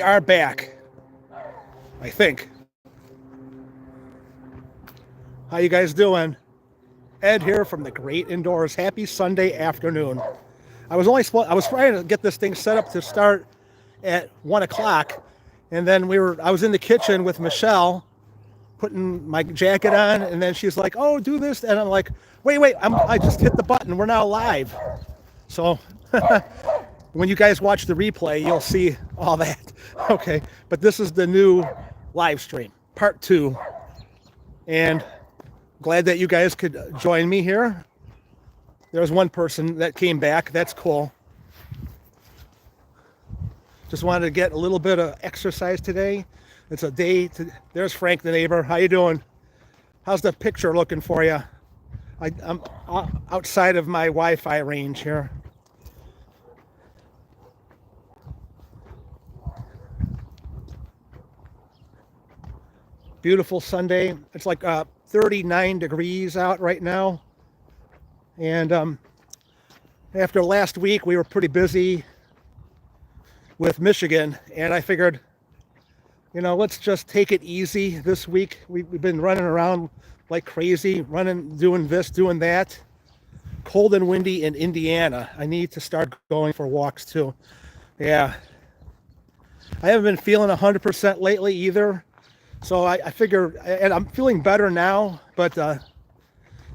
Are back, I think. How you guys doing? Ed here from the Great Indoors. Happy Sunday afternoon. I was trying to get this thing set up to start at 1 o'clock, and then I was in the kitchen with Michelle, putting my jacket on, and then she's like, "Oh, do this," and I'm like, "Wait, I just hit the button. We're now live." So when you guys watch the replay, you'll see all that. Okay, but this is the new live stream, part 2, and glad that you guys could join me here. There was one person that came back. That's cool. Just wanted to get a little bit of exercise today. It's a day to. There's Frank the neighbor. How you doing? How's the picture looking for you? I'm outside of my Wi-Fi range here. Beautiful Sunday. It's like 39 degrees out right now. And after last week, we were pretty busy with Michigan. And I figured, let's just take it easy this week. We've been running around like crazy, doing this, doing that. Cold and windy in Indiana. I need to start going for walks too. Yeah. I haven't been feeling 100% lately either. So I figure, and I'm feeling better now, but the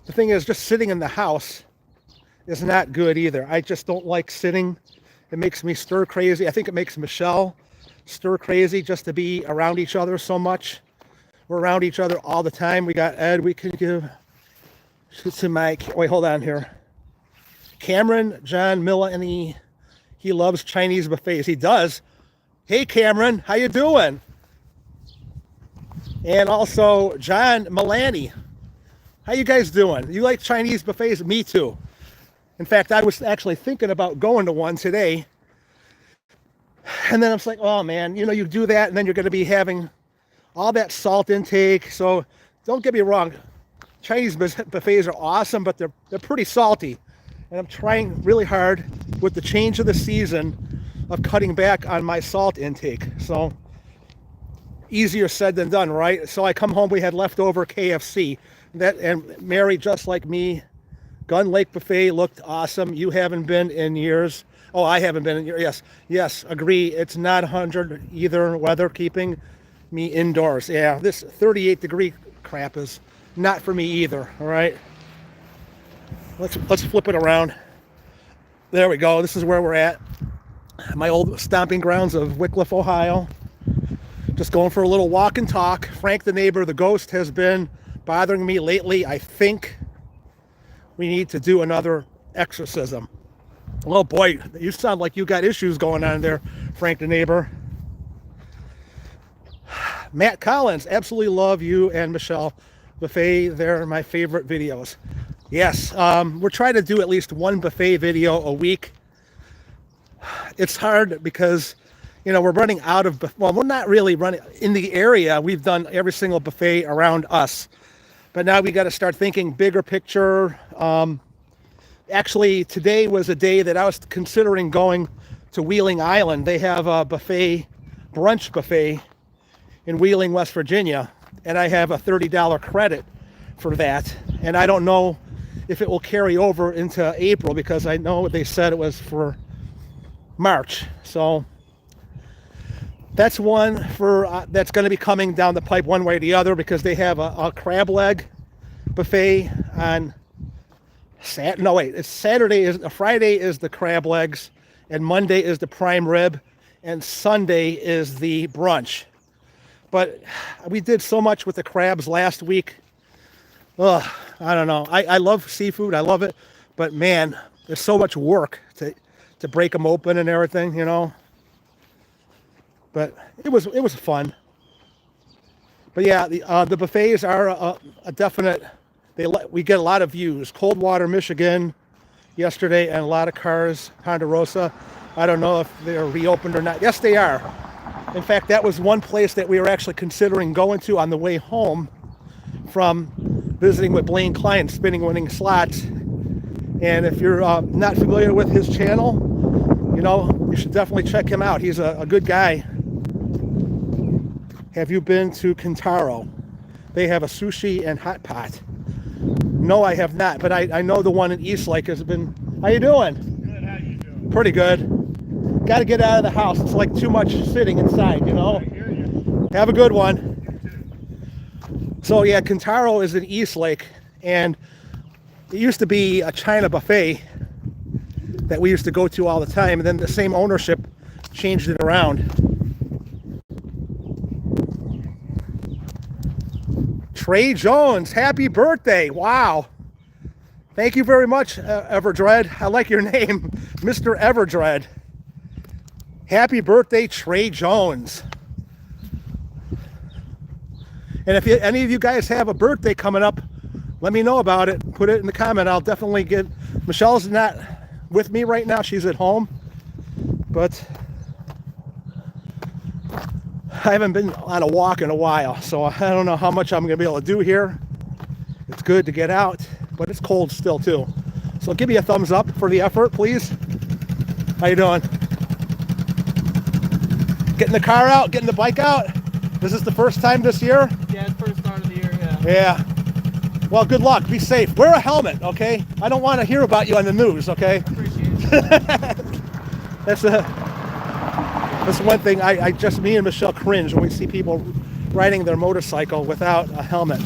thing is, just sitting in the house is not good either. I just don't like sitting. It makes me stir crazy. I think it makes Michelle stir crazy just to be around each other so much. We're around each other all the time. We got Ed. We can give to Mike. Wait, hold on here. Cameron, John, Milla, and he loves Chinese buffets. He does. Hey, Cameron, how you doing? And also John Milani. How you guys doing? You like Chinese buffets? Me too. In fact, I was actually thinking about going to one today. And then I was like, oh man, you do that and then you're going to be having all that salt intake. So don't get me wrong. Chinese buffets are awesome, but they're pretty salty. And I'm trying really hard with the change of the season of cutting back on my salt intake. So easier said than done, right? So I come home, we had leftover KFC. And Mary, just like me, Gun Lake Buffet looked awesome. You haven't been in years. Oh, I haven't been in years. Yes, agree. It's not 100 either weather keeping me indoors. Yeah, this 38 degree crap is not for me either, all right? Let's flip it around. There we go. This is where we're at. My old stomping grounds of Wickliffe, Ohio. Just going for a little walk and talk. Frank the neighbor, the ghost, has been bothering me lately. I think we need to do another exorcism. Oh boy, you sound like you got issues going on there, Frank the neighbor. Matt Collins, absolutely love you and Michelle Buffet. They're my favorite videos. Yes, we're trying to do at least one buffet video a week. It's hard because we're running out of, well, we're not really running in the area. We've done every single buffet around us, but now we got to start thinking bigger picture. Actually, today was a day that I was considering going to Wheeling Island. They have a brunch buffet in Wheeling, West Virginia, and I have a $30 credit for that. And I don't know if it will carry over into April because I know they said it was for March. So that's one for that's going to be coming down the pipe one way or the other because they have a crab leg buffet on Friday is the crab legs, and Monday is the prime rib, and Sunday is the brunch. But we did so much with the crabs last week. Ugh, I don't know. I love seafood. I love it, but man, there's so much work to break them open and everything, But it was fun. But yeah, the buffets are a definite. We get a lot of views. Coldwater, Michigan, yesterday, and a lot of cars. Ponderosa. I don't know if they're reopened or not. Yes, they are. In fact, that was one place that we were actually considering going to on the way home from visiting with Blaine Klein, Spinning Winning Slots. And if you're not familiar with his channel, you should definitely check him out. He's a good guy. Have you been to Kintaro? They have a sushi and hot pot. No, I have not, but I know the one in Eastlake has been. How you doing? Good, how you doing? Pretty good. Got to get out of the house. It's like too much sitting inside, you know? I hear you. Have a good one. You too. So yeah, Kintaro is in Eastlake, and it used to be a China buffet that we used to go to all the time, and then the same ownership changed it around. Trey Jones, happy birthday. Wow. Thank you very much, Everdread. I like your name, Mr. Everdread. Happy birthday, Trey Jones. And if any of you guys have a birthday coming up, let me know about it. Put it in the comment. I'll definitely get. Michelle's not with me right now. She's at home. But I haven't been on a walk in a while, so I don't know how much I'm going to be able to do here. It's good to get out, but it's cold still too. So give me a thumbs up for the effort, please. How you doing? Getting the car out, getting the bike out. This is the first time this year? Yeah, it's first start of the year, yeah. Yeah. Well, good luck. Be safe. Wear a helmet, okay? I don't want to hear about you on the news, okay? Appreciate it. That's one thing. Me and Michelle cringe when we see people riding their motorcycle without a helmet.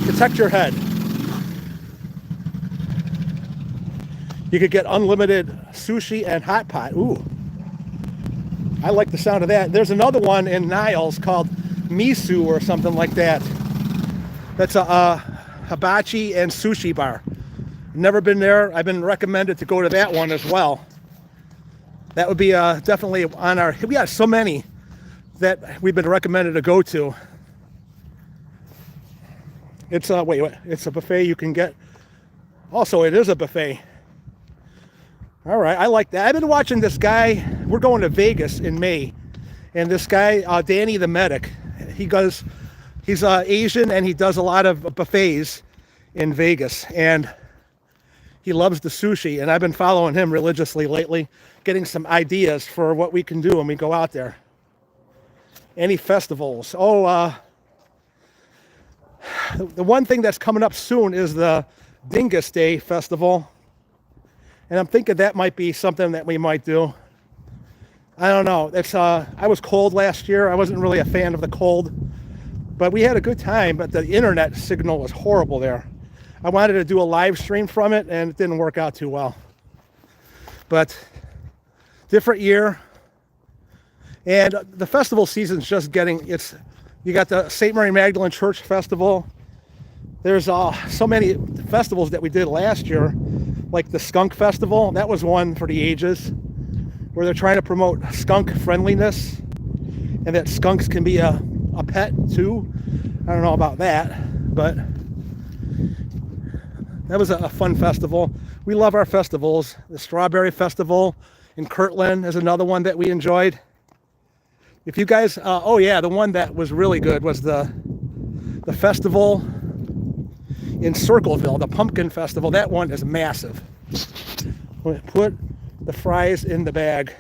Protect your head. You could get unlimited sushi and hot pot. Ooh. I like the sound of that. There's another one in Niles called Misu or something like that. That's a hibachi and sushi bar. Never been there. I've been recommended to go to that one as well. That would be definitely on our. We have so many that we've been recommended to go to. It's it's a buffet you can get. Also, it is a buffet. All right, I like that. I've been watching this guy. We're going to Vegas in May, and this guy, Danny the Medic, he's Asian, and he does a lot of buffets in Vegas, and he loves the sushi, and I've been following him religiously lately, getting some ideas for what we can do when we go out there. Any festivals? Oh, the one thing that's coming up soon is the Dingus Day Festival. And I'm thinking that might be something that we might do. I don't know. I was cold last year. I wasn't really a fan of the cold. But we had a good time, but the internet signal was horrible there. I wanted to do a live stream from it, and it didn't work out too well. But different year. And the festival season's just you got the St. Mary Magdalene Church Festival. There's so many festivals that we did last year, like the Skunk Festival. That was one for the ages, where they're trying to promote skunk friendliness and that skunks can be a pet too. I don't know about that, but that was a fun festival. We love our festivals. The Strawberry Festival in Kirtland is another one that we enjoyed. If you guys, oh yeah, the one that was really good was the festival in Circleville, the Pumpkin Festival. That one is massive. Put the fries in the bag.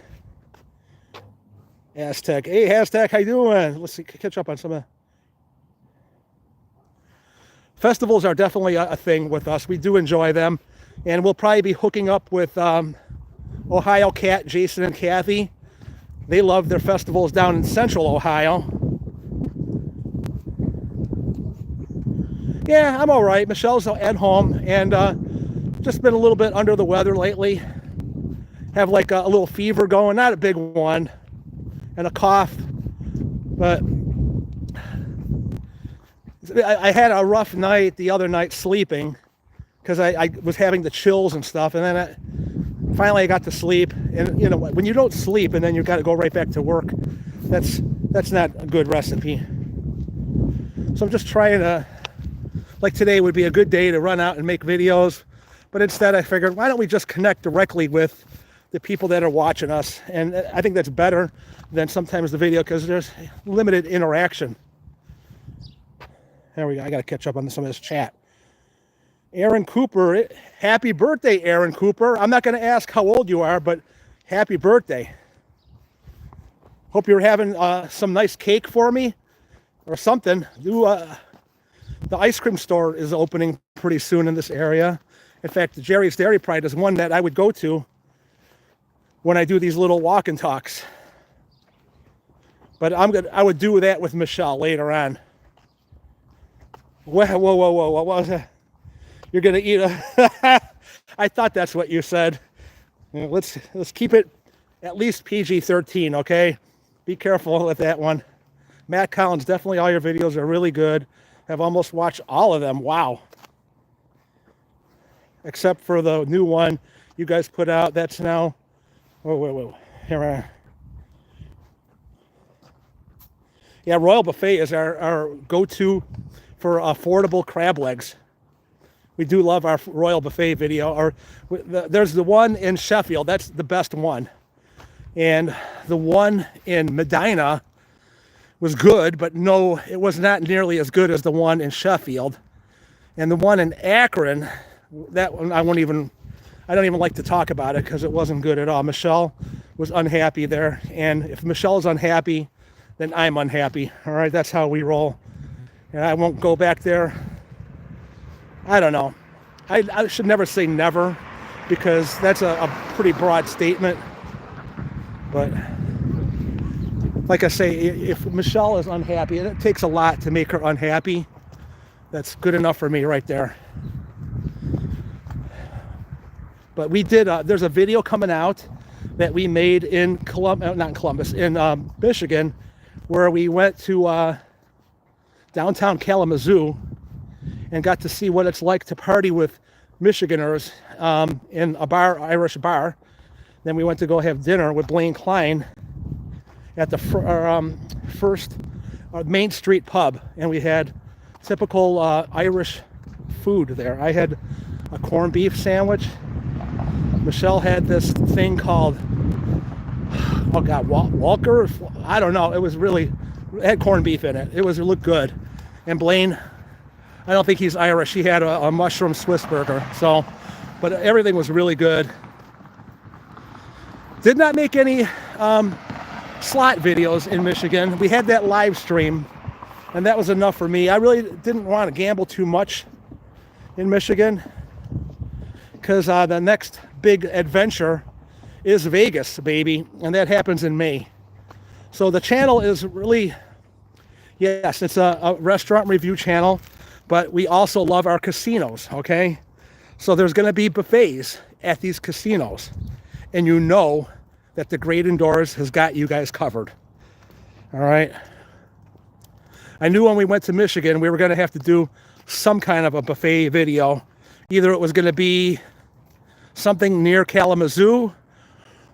Aztec. Hey, Aztec, how you doing? Let's see, catch up on some of. Festivals are definitely a thing with us. We do enjoy them, and we'll probably be hooking up with Ohio Cat, Jason and Kathy. They love their festivals down in Central Ohio. Yeah, I'm all right. Michelle's at home, and just been a little bit under the weather lately. Have like a little fever going, not a big one, and a cough. But I had a rough night the other night sleeping because I was having the chills and stuff, and then finally I got to sleep. And you know, when you don't sleep and then you got to go right back to work, that's not a good recipe. So I'm just trying to. Like today would be a good day to run out and make videos, but instead I figured, why don't we just connect directly with the people that are watching us? And I think that's better than sometimes the video because there's limited interaction. There we go. I got to catch up on some of this chat. Aaron Cooper, happy birthday, Aaron Cooper. I'm not going to ask how old you are, but happy birthday. Hope you're having some nice cake for me or something. The ice cream store is opening pretty soon in this area. In fact, Jerry's Dairy Pride is one that I would go to when I do these little walk and talks. But I would do that with Michelle later on. Whoa, whoa, whoa, whoa, what was that? You're gonna eat a I thought that's what you said. Let's keep it at least PG-13, okay? Be careful with that one. Matt Collins, definitely all your videos are really good. I've almost watched all of them. Wow. Except for the new one you guys put out. That's now, whoa. Here, yeah, Royal Buffet is our go-to for affordable crab legs. We do love our Royal Buffet video. There's the one in Sheffield. That's the best one. And the one in Medina was good, but no, it was not nearly as good as the one in Sheffield. And the one in Akron, that one I don't even like to talk about it because it wasn't good at all. Michelle was unhappy there. And if Michelle's unhappy, then I'm unhappy. All right, that's how we roll. And I won't go back there. I don't know. I should never say never because that's a pretty broad statement. But like I say, if Michelle is unhappy, and it takes a lot to make her unhappy, that's good enough for me right there. But we did, there's a video coming out that we made in Michigan, where we went to downtown Kalamazoo and got to see what it's like to party with Michiganers in a bar, Irish bar. Then we went to go have dinner with Blaine Klein at the first Main Street pub, and we had typical Irish food there. I had a corned beef sandwich. Michelle had this thing called, oh God, Walker? I don't know. It had corned beef in it. It looked good. And Blaine, I don't think he's Irish. He had a mushroom Swiss burger. So, but everything was really good. Did not make any slot videos in Michigan. We had that live stream, and that was enough for me. I really didn't want to gamble too much in Michigan because the next big adventure is Vegas, baby, and that happens in May. So the channel is really, yes, it's a restaurant review channel, but we also love our casinos, okay? So there's going to be buffets at these casinos, and you know that the Great Indoors has got you guys covered. All right. I knew when we went to Michigan, we were going to have to do some kind of a buffet video. Either it was going to be something near Kalamazoo,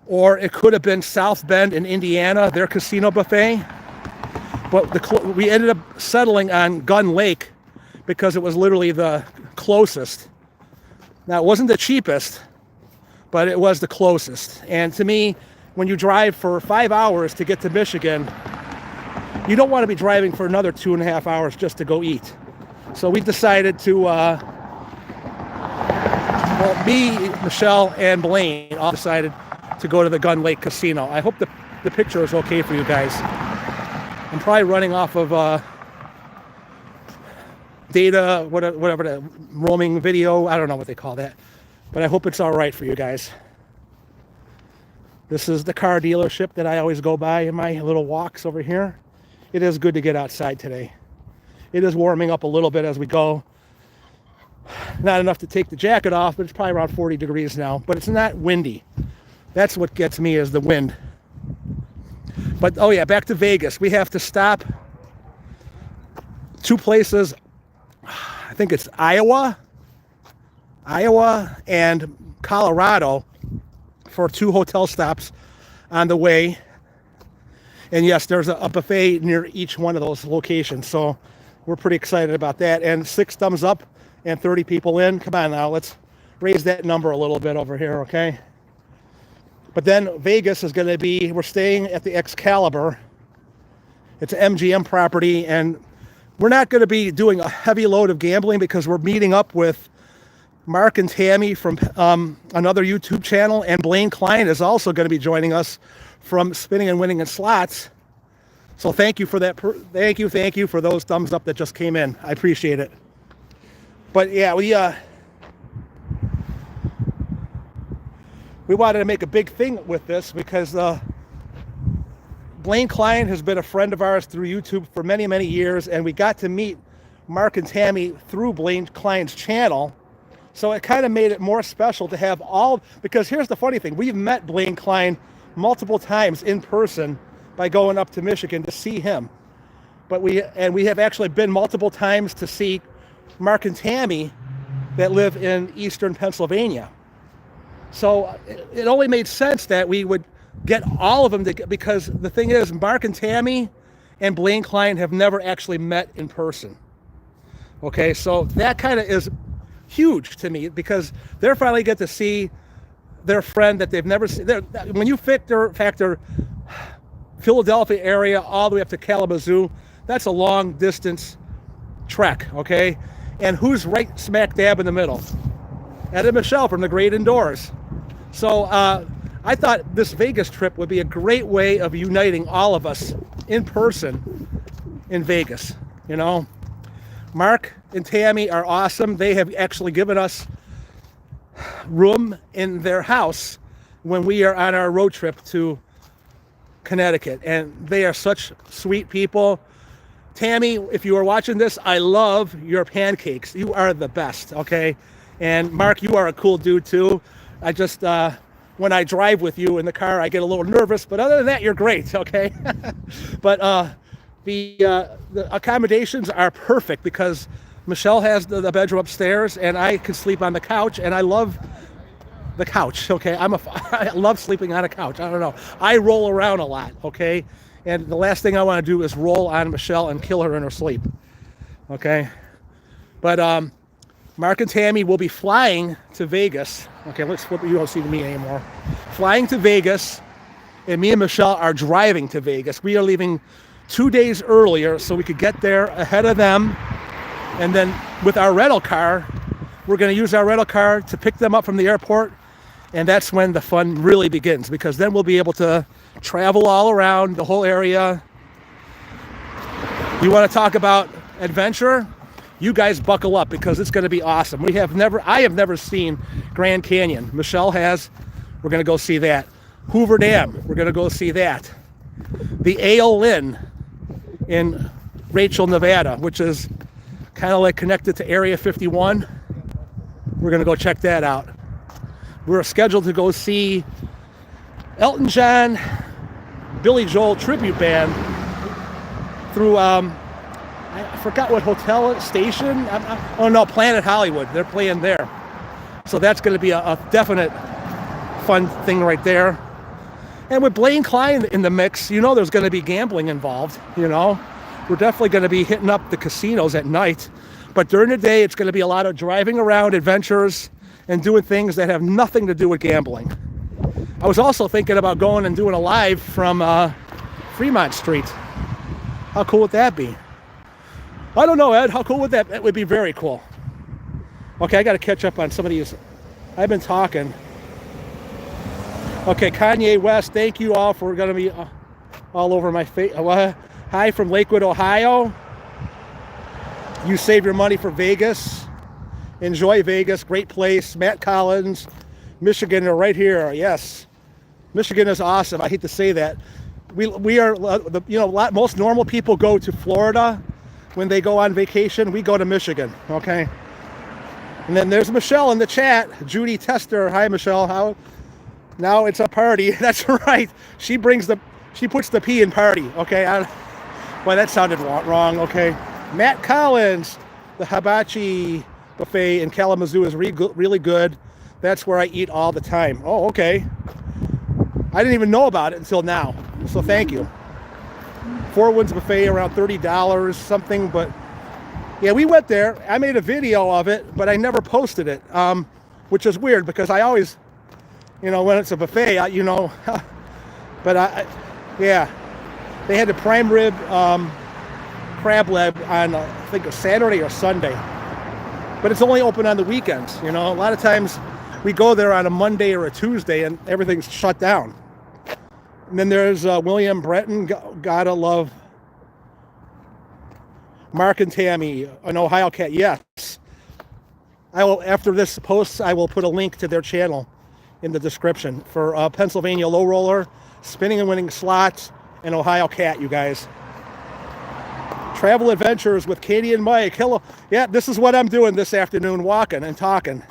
or it could have been South Bend in Indiana, their casino buffet. But we ended up settling on Gun Lake because it was literally the closest. Now, it wasn't the cheapest, but it was the closest. And to me, when you drive for 5 hours to get to Michigan, you don't want to be driving for another 2.5 hours just to go eat. So we decided to, me, Michelle, and Blaine all decided to go to the Gun Lake Casino. I hope the picture is okay for you guys. I'm probably running off of data, whatever, the roaming video. I don't know what they call that. But I hope it's all right for you guys. This is the car dealership that I always go by in my little walks over here. It is good to get outside today. It is warming up a little bit as we go. Not enough to take the jacket off, but it's probably around 40 degrees now. But it's not windy. That's what gets me, is the wind. But, oh yeah, back to Vegas. We have to stop two places. I think it's Iowa and Colorado for 2 hotel stops on the way. And yes, there's a buffet near each one of those locations. So we're pretty excited about that. And 6 thumbs up and 30 people in. Come on now, let's raise that number a little bit over here, okay? But then Vegas is going to be, we're staying at the Excalibur. It's an MGM property, and we're not going to be doing a heavy load of gambling because we're meeting up with Mark and Tammy from another YouTube channel, and Blaine Klein is also going to be joining us from spinning and winning in slots. So thank you for that. Thank you for those thumbs up that just came in. I appreciate it. But yeah, we wanted to make a big thing with this because Blaine Klein has been a friend of ours through YouTube for many, many years, and we got to meet Mark and Tammy through Blaine Klein's channel. So it kind of made it more special to have because here's the funny thing. We've met Blaine Klein multiple times in person by going up to Michigan to see him. But we have actually been multiple times to see Mark and Tammy that live in eastern Pennsylvania. So it only made sense that we would get all of them because the thing is, Mark and Tammy and Blaine Klein have never actually met in person. Okay, so that kind of is huge to me because they're finally get to see their friend that they've never seen. When you factor Philadelphia area all the way up to Kalamazoo, that's a long distance trek, okay? And who's right smack dab in the middle? Ed and Michelle from The Great Indoors. So I thought this Vegas trip would be a great way of uniting all of us in person in Vegas, you know? Mark and Tammy are awesome. They have actually given us room in their house when we are on our road trip to Connecticut, and they are such sweet people. Tammy, if you are watching this, I love your pancakes. You are the best, okay? And Mark, you are a cool dude too. I just, when I drive with you in the car, I get a little nervous, but other than that, you're great, okay? But the accommodations are perfect because Michelle has the bedroom upstairs and I can sleep on the couch, and I love the couch, okay? I love sleeping on a couch. I don't know. I roll around a lot, okay? And the last thing I want to do is roll on Michelle and kill her in her sleep, okay? But Mark and Tammy will be flying to Vegas. Okay, let's flip. You don't see me anymore. Flying to Vegas, and me and Michelle are driving to Vegas. We are leaving 2 days earlier so we could get there ahead of them. And then with our rental car, we're going to use our rental car to pick them up from the airport. And that's when the fun really begins, because then we'll be able to travel all around the whole area. You want to talk about adventure? You guys buckle up because it's going to be awesome. I have never seen Grand Canyon. Michelle has. We're going to go see that. Hoover Dam. We're going to go see that. The Ale Inn in Rachel, Nevada, which is kind of like connected to Area 51. We're going to go check that out. We're scheduled to go see Elton John, Billy Joel tribute band through, I forgot what hotel station. Oh no, Planet Hollywood. They're playing there. So that's going to be a definite fun thing right there. And with Blaine Klein in the mix, you know there's going to be gambling involved, you know. We're definitely going to be hitting up the casinos at night. But during the day, it's going to be a lot of driving around, adventures, and doing things that have nothing to do with gambling. I was also thinking about going and doing a live from Fremont Street. How cool would that be? I don't know, Ed. How cool would that be? That would be very cool. Okay, I got to catch up on some of these. I've been talking. Okay, Kanye West, thank you all for going to be all over my face. Hi from Lakewood, Ohio. You save your money for Vegas. Enjoy Vegas, great place. Matt Collins, Michigan are right here. Yes, Michigan is awesome. I hate to say that. We are, most normal people go to Florida when they go on vacation. We go to Michigan, okay? And then there's Michelle in the chat. Judy Tester. Hi, Michelle. Now it's a party. That's right. She puts the P in party, okay? Well, that sounded wrong, okay? Matt Collins, the hibachi buffet in Kalamazoo is really good. That's where I eat all the time. Oh, okay. I didn't even know about it until now, so thank you. Four Winds buffet around $30 something, but yeah, we went there. I made a video of it, but I never posted it, which is weird because I always, when it's a buffet, but yeah, they had the prime rib crab leg on I think a Saturday or Sunday, but it's only open on the weekends. A lot of times we go there on a Monday or a Tuesday and everything's shut down. And then there's William Breton. Gotta love Mark and Tammy, an Ohio Cat. Yes. I will, after this post, I will put a link to their channel in the description for Pennsylvania Low Roller, Spinning and Winning Slots, and Ohio Cat, you guys. Travel Adventures with Katie and Mike. Hello. Yeah, this is what I'm doing this afternoon, walking and talking.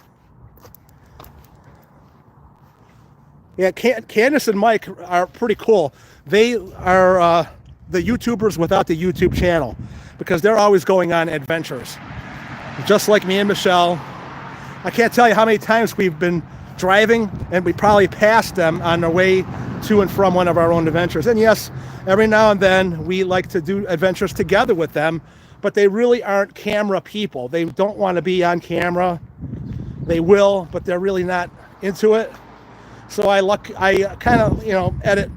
Yeah, Candace and Mike are pretty cool. They are the YouTubers without the YouTube channel because they're always going on adventures. Just like me and Michelle. I can't tell you how many times we've been driving and we probably passed them on their way to and from one of our own adventures. And yes, every now and then we like to do adventures together with them, but they really aren't camera people. They don't want to be on camera. They will, but they're really not into it. So I kind of, edit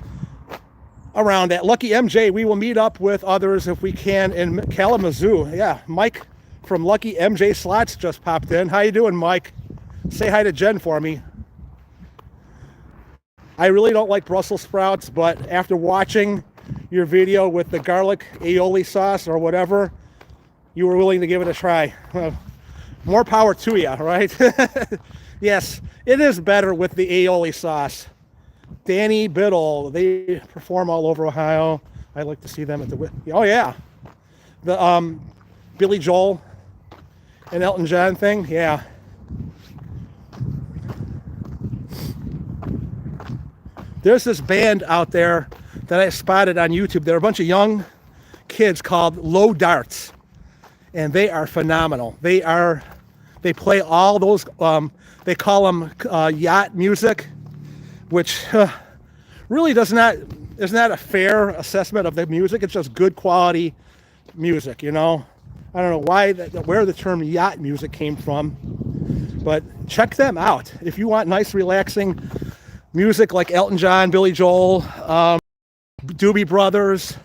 around that. Lucky MJ, we will meet up with others if we can in Kalamazoo. Yeah, Mike from Lucky MJ Slots just popped in. How you doing, Mike? Say hi to Jen for me. I really don't like Brussels sprouts, but after watching your video with the garlic aioli sauce or whatever, you were willing to give it a try. More power to you, right? Yes, it is better with the aioli sauce. Danny Biddle, they perform all over Ohio. I like to see them at the... Oh, yeah. The Billy Joel and Elton John thing, yeah. There's this band out there that I spotted on YouTube. They're a bunch of young kids called Low Darts, and they are phenomenal. They play all those, they call them yacht music, which really is not a fair assessment of the music. It's just good quality music, I don't know where the term yacht music came from, but check them out. If you want nice, relaxing music like Elton John, Billy Joel, Doobie Brothers,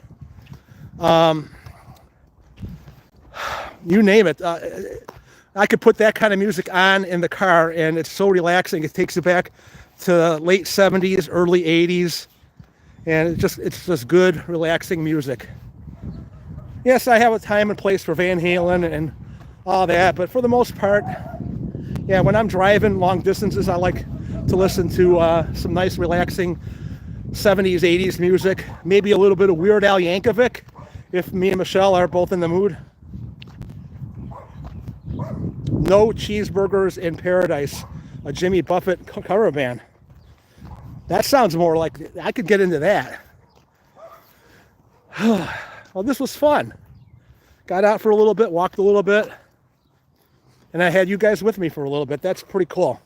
you name it. I could put that kind of music on in the car, and it's so relaxing. It takes you back to the late 70s, early 80s, and it's just good, relaxing music. Yes, I have a time and place for Van Halen and all that, but for the most part, yeah, when I'm driving long distances, I like to listen to some nice, relaxing 70s, 80s music. Maybe a little bit of Weird Al Yankovic, if me and Michelle are both in the mood. No Cheeseburgers in Paradise, a Jimmy Buffett cover band. That sounds more like, I could get into that. Well, this was fun. Got out for a little bit, walked a little bit, and I had you guys with me for a little bit. That's pretty cool.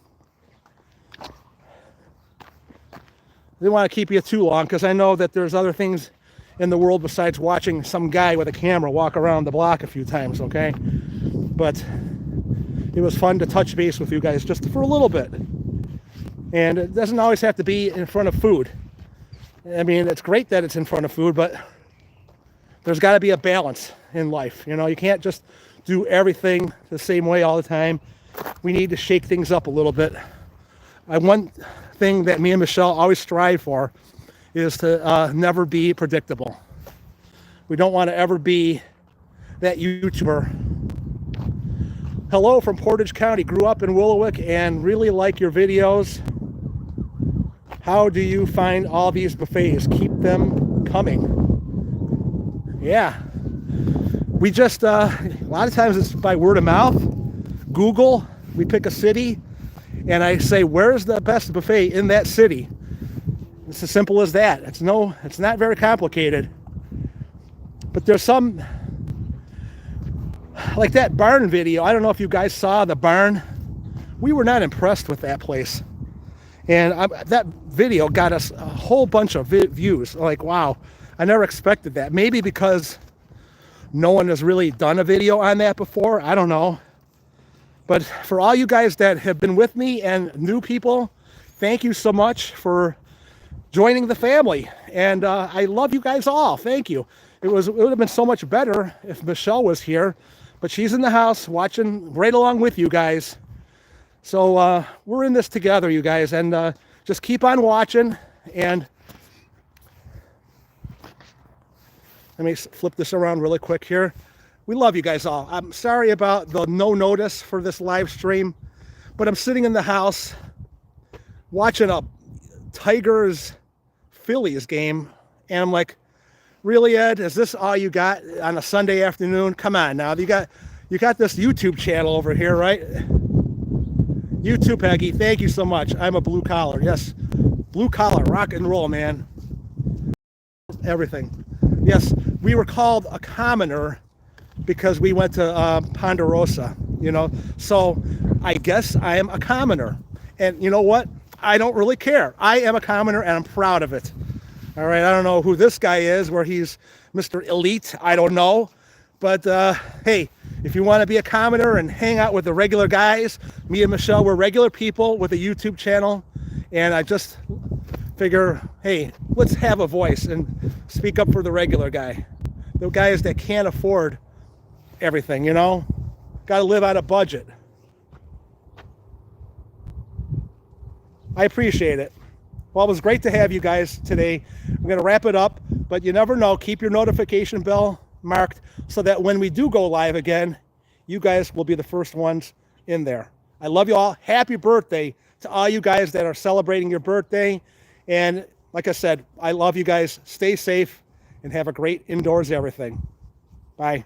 Didn't want to keep you too long because I know that there's other things in the world besides watching some guy with a camera walk around the block a few times, okay? But it was fun to touch base with you guys just for a little bit. And it doesn't always have to be in front of food. I mean, it's great that it's in front of food, but there's got to be a balance in life. You can't just do everything the same way all the time. We need to shake things up a little bit. One thing that me and Michelle always strive for is to never be predictable. We don't want to ever be that YouTuber. Hello from Portage County. Grew up in Willowick and really like your videos. How do you find all these buffets? Keep them coming. Yeah. We just, a lot of times it's by word of mouth. Google, we pick a city, and I say, where's the best buffet in that city? It's as simple as that. It's not very complicated. But there's some, like that barn video. I don't know if you guys saw the barn. We were not impressed with that place. And that video got us a whole bunch of views. Like, wow, I never expected that. Maybe because no one has really done a video on that before. I don't know. But for all you guys that have been with me and new people, thank you so much for joining the family. And I love you guys all. Thank you. It would have been so much better if Michelle was here, but she's in the house watching right along with you guys. So we're in this together, you guys, and just keep on watching. And Let me flip this around really quick here. We love you guys all. I'm sorry about the no notice for this live stream, but I'm sitting in the house watching a Tigers Phillies game, and I'm like, really, Ed? Is this all you got on a Sunday afternoon? Come on now. You got this YouTube channel over here, right? You too, Peggy. Thank you so much. I'm a blue collar. Yes, blue collar, rock and roll, man. Everything. Yes, we were called a commoner because we went to Ponderosa, you know. So I guess I am a commoner. And you know what? I don't really care. I am a commoner and I'm proud of it. All right, I don't know who this guy is, where he's Mr. Elite. I don't know. But hey, if you want to be a commoner and hang out with the regular guys, me and Michelle, we're regular people with a YouTube channel. And I just figure, hey, let's have a voice and speak up for the regular guy. The guys that can't afford everything, you know? Got to live on a budget. I appreciate it. Well, it was great to have you guys today. I'm going to wrap it up, but you never know. Keep your notification bell marked so that when we do go live again, you guys will be the first ones in there. I love you all. Happy birthday to all you guys that are celebrating your birthday. And like I said, I love you guys. Stay safe and have a great indoors everything. Bye.